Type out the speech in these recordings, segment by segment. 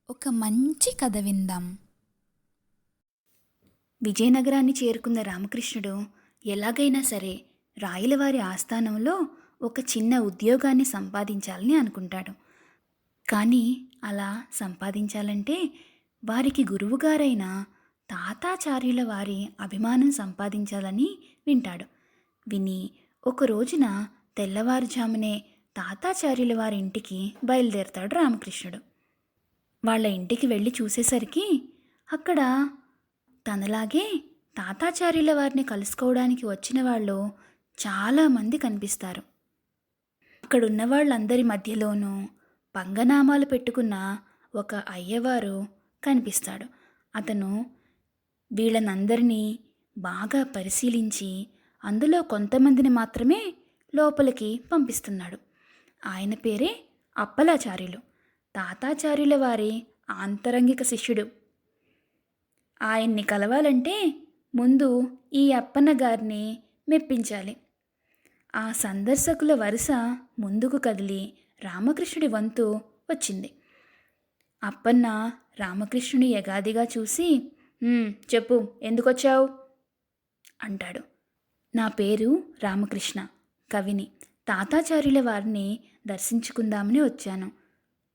ఒక మంచి కథ విందాం. విజయనగరాన్ని చేరుకున్న రామకృష్ణుడు ఎలాగైనా సరే రాయలవారి ఆస్థానంలో ఒక చిన్న ఉద్యోగాన్ని సంపాదించాలని అనుకుంటాడు. కానీ అలా సంపాదించాలంటే వారికి గురువుగారైన తాతాచార్యుల వారి అభిమానం సంపాదించాలని వింటాడు. విని ఒక రోజున తెల్లవారుజామునే తాతాచార్యుల వారి ఇంటికి బయలుదేరతాడు రామకృష్ణుడు. వాళ్ళ ఇంటికి వెళ్ళి చూసేసరికి అక్కడ తనలాగే తాతాచార్యుల వారిని కలుసుకోవడానికి వచ్చిన వాళ్ళు చాలామంది కనిపిస్తారు. అక్కడున్న వాళ్ళందరి మధ్యలోనూ పంగనామాలు పెట్టుకున్న ఒక అయ్యవారు కనిపిస్తాడు. అతను వీళ్ళనందరినీ బాగా పరిశీలించి అందులో కొంతమందిని మాత్రమే లోపలికి పంపిస్తున్నాడు. ఆయన పేరే అప్పలాచార్యులు, తాతాచార్యుల వారి ఆంతరంగిక శిష్యుడు. ఆయన్ని కలవాలంటే ముందు ఈ అప్పన్న గారిని మెప్పించాలి. ఆ సందర్శకుల వరుస ముందుకు కదిలి రామకృష్ణుడి వంతు వచ్చింది. అప్పన్న రామకృష్ణుని యగాదిగా చూసి, చెప్పు, ఎందుకొచ్చావు అంటాడు. నా పేరు రామకృష్ణ, కవిని. తాతాచార్యుల వారిని దర్శించుకుందామని వచ్చాను.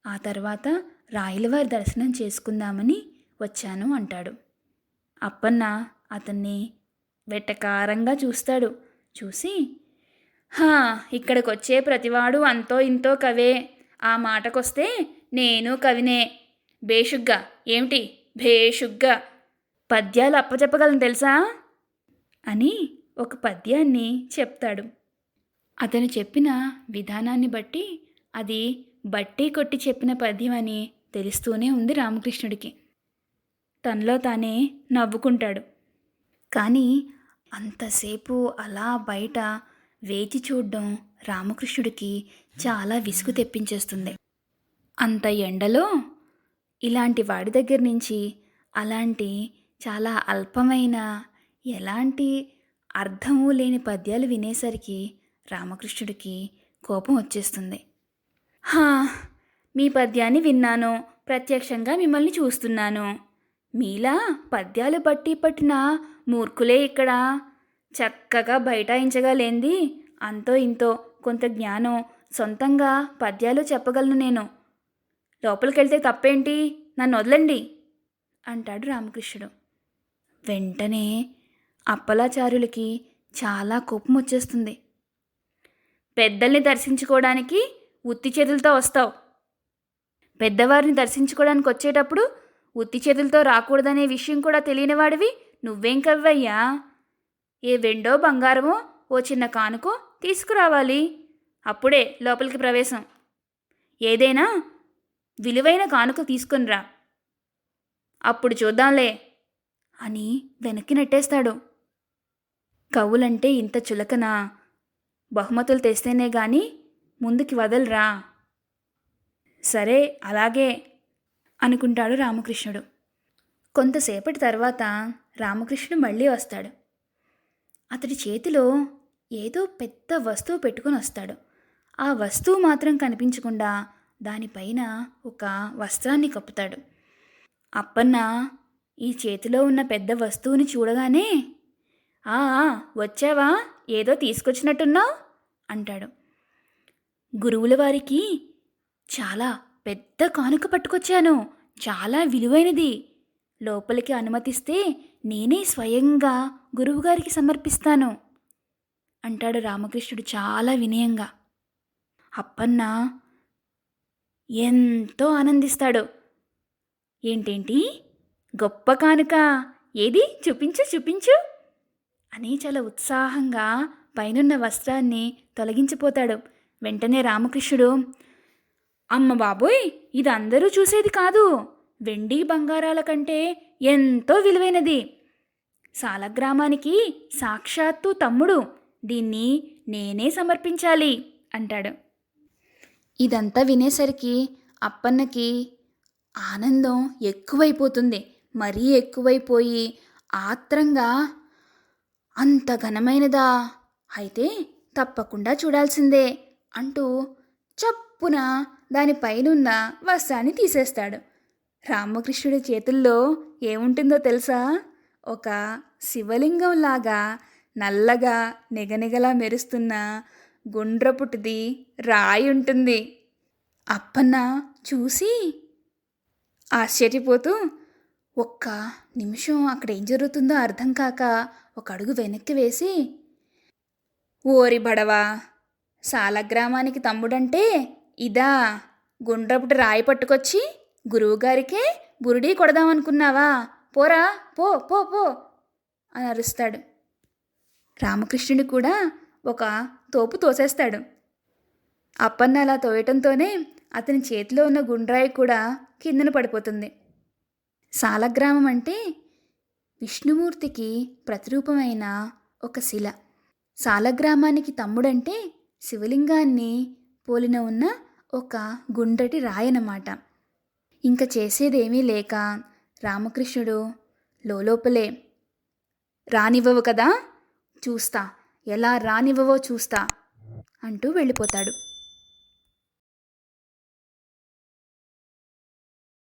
ఆ తర్వాత రాయలవారి దర్శనం చేసుకుందామని వచ్చాను అంటాడు. అప్పన్న అతన్ని వెటకారంగా చూస్తాడు. చూసి, ఇక్కడికొచ్చే ప్రతివాడు అంతో ఇంతో కవే. ఆ మాటకొస్తే నేను కవినే. బేషుగ్గా ఏమిటి, భేషుగ్గా పద్యాలు అప్పచెప్పగలను తెలుసా అని ఒక పద్యాన్ని చెప్తాడు. అతను చెప్పిన విధానాన్ని బట్టి అది బట్టి కొట్టి చెప్పిన పద్యం అని తెలుస్తూనే ఉంది రామకృష్ణుడికి. తనలో తానే నవ్వుకుంటాడు. కానీ అంతసేపు అలా బయట వేచి చూడడం రామకృష్ణుడికి చాలా విసుగు తెప్పించేస్తుంది. అంత ఎండలో ఇలాంటి వాడి దగ్గర నుంచి అలాంటి చాలా అల్పమైన ఎలాంటి అర్థము లేని పద్యాలు వినేసరికి రామకృష్ణుడికి కోపం వచ్చేస్తుంది. మీ పద్యాన్ని విన్నాను, ప్రత్యక్షంగా మిమ్మల్ని చూస్తున్నాను. మీలా పద్యాలు బట్టి పట్టిన మూర్ఖులే ఇక్కడ. చక్కగా బైఠాయించగలేంది అంతో ఇంతో కొంత జ్ఞానం, సొంతంగా పద్యాలు చెప్పగలను నేను. లోపలికెళ్తే తప్పేంటి, నన్ను వదలండి అంటాడు రామకృష్ణుడు. వెంటనే అప్పలాచార్యులకి చాలా కోపం వచ్చేస్తుంది. పెద్దల్ని దర్శించుకోవడానికి ఉత్తి చేతులతో వస్తావు, పెద్దవారిని దర్శించుకోవడానికి వచ్చేటప్పుడు ఉత్తి చేతులతో రాకూడదనే విషయం కూడా తెలియనివాడివి నువ్వేం కవ్వయ్యా. ఏ వెండో బంగారమో ఓ చిన్న కానుకో తీసుకురావాలి, అప్పుడే లోపలికి ప్రవేశం. ఏదైనా విలువైన కానుక తీసుకునిరా, అప్పుడు చూద్దాంలే అని వెనక్కి నెట్టేస్తాడు. కవులంటే ఇంత చులకనా, బహుమతులు తెస్తేనే గాని ముందుకి వదలరా. సరే అలాగే అనుకుంటాడు రామకృష్ణుడు. కొంతసేపటి తర్వాత రామకృష్ణుడు మళ్ళీ వస్తాడు. అతడి చేతిలో ఏదో పెద్ద వస్తువు పెట్టుకుని వస్తాడు. ఆ వస్తువు మాత్రం కనిపించకుండా దానిపైన ఒక వస్త్రాన్ని కప్పుతాడు. అప్పన్న ఈ చేతిలో ఉన్న పెద్ద వస్తువుని చూడగానే, వచ్చావా, ఏదో తీసుకొచ్చినట్టున్నావు అంటాడు. గురువుల వారికి చాలా పెద్ద కానుక పట్టుకొచ్చాను, చాలా విలువైనది. లోపలికి అనుమతిస్తే నేనే స్వయంగా గురువుగారికి సమర్పిస్తాను అంటాడు రామకృష్ణుడు చాలా వినయంగా. అప్పన్న ఎంతో ఆనందిస్తాడు. ఏంటేంటి, గొప్ప కానుక, ఏది చూపించు చూపించు అని చాలా ఉత్సాహంగా పైనున్న వస్త్రాన్ని తొలగించిపోతాడు. వెంటనే రామకృష్ణుడు, అమ్మ బాబోయ్, ఇది అందరూ చూసేది కాదు, వెండి బంగారాల కంటే ఎంతో విలువైనది, సాలగ్రామానికి సాక్షాత్తు తమ్ముడు, దీన్ని నేనే సమర్పించాలి అంటాడు. ఇదంతా వినేసరికి అప్పన్నకి ఆనందం ఎక్కువైపోతుంది. మరీ ఎక్కువైపోయి ఆత్రంగా, అంత ఘనమైనదా, అయితే తప్పకుండా చూడాల్సిందే అంటూ చప్పున దానిపైనున్న వస్త్రాన్ని తీసేస్తాడు. రామకృష్ణుడి చేతుల్లో ఏముంటుందో తెలుసా? ఒక శివలింగంలాగా నల్లగా నిగనిగలా మెరుస్తున్న గుండ్రపుటిది రాయి ఉంటుంది. అప్పన్న చూసి ఆశ్చర్యపోతూ ఒక్క నిమిషం అక్కడ ఏం జరుగుతుందో అర్థం కాక ఒక అడుగు వెనక్కి వేసి, ఓరి బడవా, సాలగ్రామానికి తమ్ముడంటే ఇదా? గుండ్రపుటి రాయి పట్టుకొచ్చి గురువుగారికే బురుడీ కొడదామనుకున్నావా? పోరా, పో పో పో అని అరుస్తాడు. రామకృష్ణుడు కూడా ఒక తోపు తోసేస్తాడు. అప్పన్న అలా తోయటంతోనే అతని చేతిలో ఉన్న గుండ్రాయి కూడా కిందన పడిపోతుంది. సాలగ్రామం అంటే విష్ణుమూర్తికి ప్రతిరూపమైన ఒక శిల. సాలగ్రామానికి తమ్ముడంటే శివలింగాన్ని పోలిన ఉన్న ఒక గుండ్రటి రాయనమాట. ఇంకా చేసేదేమీ లేక రామకృష్ణుడు లోపలే, రానివ్వవు కదా, చూస్తా, ఎలా రానివ్వవో చూస్తా అంటూ వెళ్ళిపోతాడు.